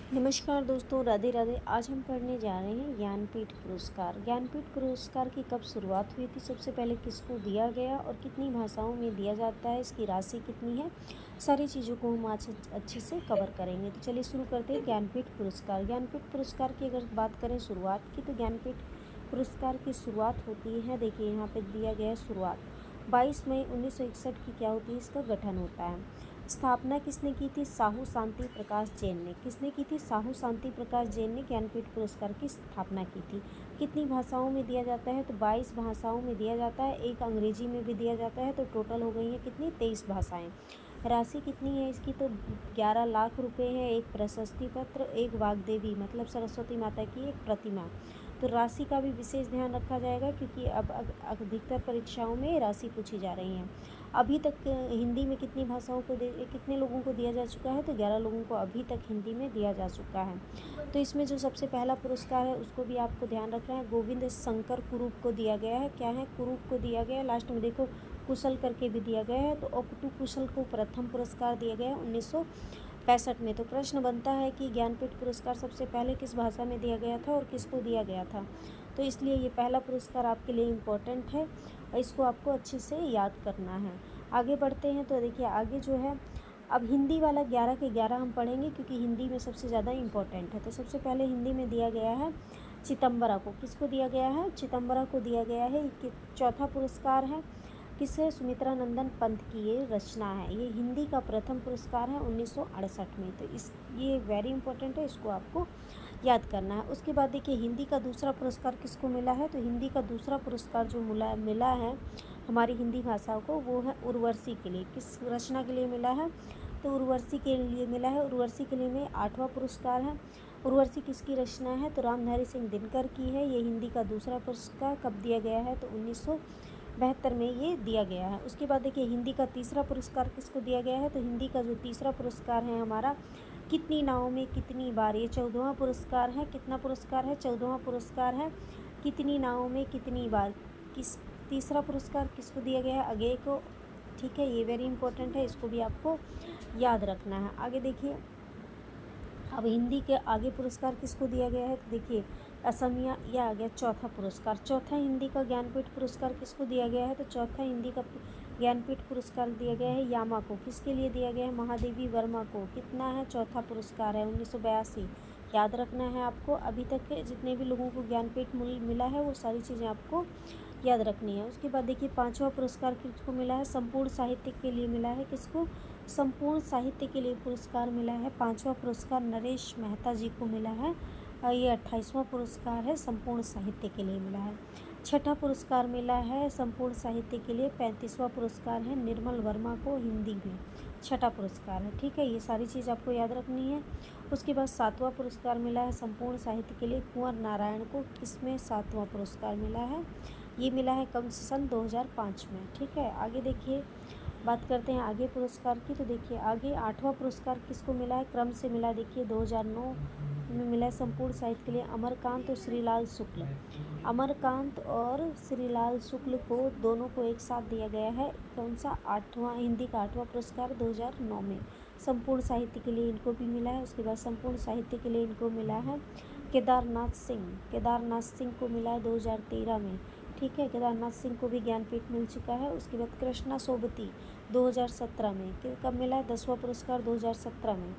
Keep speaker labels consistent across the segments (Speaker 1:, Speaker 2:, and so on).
Speaker 1: नमस्कार दोस्तों, राधे राधे। आज हम पढ़ने जा रहे हैं ज्ञानपीठ पुरस्कार। ज्ञानपीठ पुरस्कार की कब शुरुआत हुई थी, सबसे पहले किसको दिया गया और कितनी भाषाओं में दिया जाता है, इसकी राशि कितनी है, सारी चीज़ों को हम आज अच्छे से कवर करेंगे। तो चलिए शुरू करते हैं। ज्ञानपीठ पुरस्कार। ज्ञानपीठ पुरस्कार की अगर बात करें शुरुआत की, तो ज्ञानपीठ पुरस्कार की शुरुआत होती है, देखिए यहाँ पर दिया गया है शुरुआत 22 मई 1961 की क्या होती है, इसका गठन होता है। स्थापना किसने की थी? साहू शांति प्रकाश जैन ने। किसने की थी? साहू शांति प्रकाश जैन ने ज्ञानपीठ पुरस्कार की स्थापना की थी। कितनी भाषाओं में दिया जाता है? तो 22 भाषाओं में दिया जाता है, एक अंग्रेजी में भी दिया जाता है, तो टोटल हो गई है कितनी? 23 भाषाएं। राशि कितनी है इसकी? तो 11 लाख रुपए है। एक प्रशस्ति पत्र, एक वाग्देवी मतलब सरस्वती माता की एक प्रतिमा। तो राशि का भी विशेष ध्यान रखा जाएगा, क्योंकि अब अधिकतर परीक्षाओं में राशि पूछी जा रही है। अभी तक हिंदी में कितनी भाषाओं को कितने लोगों को दिया जा चुका है? तो 11 लोगों को अभी तक हिंदी में दिया जा चुका है। तो इसमें जो सबसे पहला पुरस्कार है उसको भी आपको ध्यान रखना है। गोविंद शंकर कुरूप को दिया गया है। क्या है? कुरूप को दिया गया है। लास्ट में देखो कुशल करके भी दिया गया है। तो ओक्टू कुशल को प्रथम पुरस्कार दिया गया है 1965 में। तो प्रश्न बनता है कि ज्ञानपीठ पुरस्कार सबसे पहले किस भाषा में दिया गया था और किसको दिया गया था। तो इसलिए ये पहला पुरस्कार आपके लिए इम्पोर्टेंट है और इसको आपको अच्छे से याद करना है। आगे बढ़ते हैं। तो देखिए आगे जो है, अब हिंदी वाला 11 के 11 हम पढ़ेंगे, क्योंकि हिंदी में सबसे ज़्यादा इम्पोर्टेंट है। तो सबसे पहले हिंदी में दिया गया है चिदंबरा को। किसको दिया गया है? चिदंबरा को दिया गया है। ये चौथा पुरस्कार है। किससे? सुमित्रा नंदन पंत की ये रचना है। ये हिंदी का प्रथम पुरस्कार है 1968 में। तो ये वेरी इंपॉर्टेंट है, इसको आपको याद करना है। उसके बाद देखिए हिंदी का दूसरा पुरस्कार किसको मिला है? तो हिंदी का दूसरा पुरस्कार जो मिला है हमारी हिंदी भाषा को, वो है उर्वशी के लिए। किस रचना के लिए मिला है? तो उर्वशी के लिए मिला है। उर्वशी के लिए में 8वां पुरस्कार है। उर्वशी किसकी रचना है? तो रामधारी सिंह दिनकर की है। ये हिंदी का दूसरा पुरस्कार कब दिया गया है? तो 1972 में ये दिया गया है। उसके बाद देखिए हिंदी का तीसरा पुरस्कार किसको दिया गया है? तो हिंदी का जो तीसरा पुरस्कार है हमारा, कितनी नावों में कितनी बार, ये 14वां पुरस्कार है। कितना पुरस्कार है? 14वां पुरस्कार है। कितनी नावों में कितनी बार, किस तीसरा पुरस्कार किसको दिया गया है? अगेय को। ठीक है, ये वेरी इंपॉर्टेंट है, इसको भी आपको याद रखना है। आगे देखिए, अब हिंदी के आगे पुरस्कार किसको दिया गया है? तो देखिए असमिया, यह आ गया चौथा पुरस्कार। चौथा हिंदी का ज्ञानपीठ पुरस्कार किसको दिया गया है? तो चौथा हिंदी का ज्ञानपीठ पुरस्कार दिया गया है यामा को। किसके लिए दिया गया है? महादेवी वर्मा को। कितना है? चौथा पुरस्कार है 1982। याद रखना है आपको। अभी तक के जितने भी लोगों को ज्ञानपीठ मिला है वो सारी चीज़ें आपको याद रखनी है। उसके बाद देखिए 5वां पुरस्कार किसको मिला है? संपूर्ण साहित्य के लिए मिला है। किसको? संपूर्ण साहित्य के लिए पुरस्कार मिला है। 5वां पुरस्कार नरेश मेहता जी को मिला है। ये 28वां पुरस्कार है, संपूर्ण साहित्य के लिए मिला है। 6ठा पुरस्कार मिला है संपूर्ण साहित्य के लिए। 35वां पुरस्कार है निर्मल वर्मा को हिंदी में। 6ठा पुरस्कार है। ठीक है, ये सारी चीज़ आपको याद रखनी है। उसके बाद 7वां पुरस्कार मिला है संपूर्ण साहित्य के लिए कुंवर नारायण को। किसमें? 7वां पुरस्कार मिला है। ये मिला है कब? सन 2005 में। ठीक है, आगे देखिए बात करते हैं आगे पुरस्कार की। तो देखिए आगे 8वां पुरस्कार किसको मिला है? क्रम से मिला। देखिए 2009 में मिला है संपूर्ण साहित्य के लिए अमरकांत और श्रीलाल शुक्ल। अमरकांत और श्रीलाल शुक्ल को दोनों को एक साथ दिया गया है। कौन सा? 8वां हिंदी का 8वां पुरस्कार 2009 में। संपूर्ण साहित्य के लिए इनको भी मिला है। उसके बाद संपूर्ण साहित्य के लिए इनको मिला है केदारनाथ सिंह। केदारनाथ सिंह को मिला है 2013 में। ठीक है, केदारनाथ सिंह को भी ज्ञानपीठ मिल चुका है। उसके बाद कृष्णा सोबती 2017 में। कब मिला है? 10वां पुरस्कार 2017 में।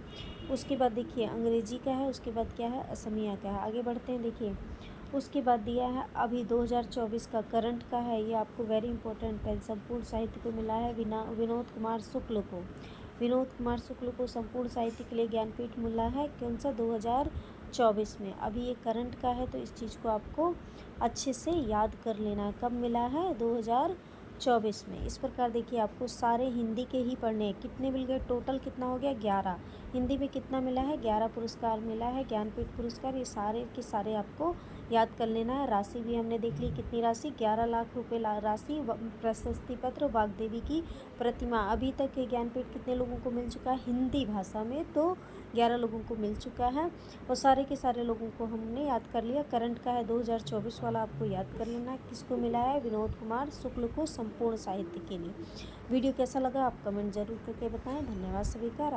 Speaker 1: उसके बाद देखिए अंग्रेजी का है। उसके बाद क्या है? असमिया का है। आगे बढ़ते हैं। देखिए उसके बाद दिया है अभी 2024 का करंट का है, ये आपको वेरी इंपॉर्टेंट है। संपूर्ण साहित्य को मिला है विनोद कुमार शुक्ल को। विनोद कुमार शुक्ल को संपूर्ण साहित्य के लिए ज्ञानपीठ मिला है। कौन सा? 2024 में। अभी ये करंट का है, तो इस चीज़ को आपको अच्छे से याद कर लेना है। कब मिला है? 2024 में। इस प्रकार देखिए आपको सारे हिंदी के ही पढ़ने हैं। कितने मिल गए? टोटल कितना हो गया? 11। हिंदी में कितना मिला है? 11 पुरस्कार मिला है, ज्ञानपीठ पुरस्कार। ये सारे के सारे आपको याद कर लेना है। राशि भी हमने देख ली, कितनी राशि? 11 लाख रुपए राशि। प्रशस्ति पत्र, वाग्देवी की प्रतिमा। अभी तक के ज्ञानपीठ कितने लोगों को मिल चुका है हिंदी भाषा में? तो 11 लोगों को मिल चुका है और सारे के सारे लोगों को हमने याद कर लिया। करंट का है 2024 वाला, आपको याद कर लेना है। किसको मिला है? विनोद कुमार शुक्ल को संपूर्ण साहित्य के लिए। वीडियो कैसा लगा आप कमेंट जरूर करके बताएं। धन्यवाद सभी का।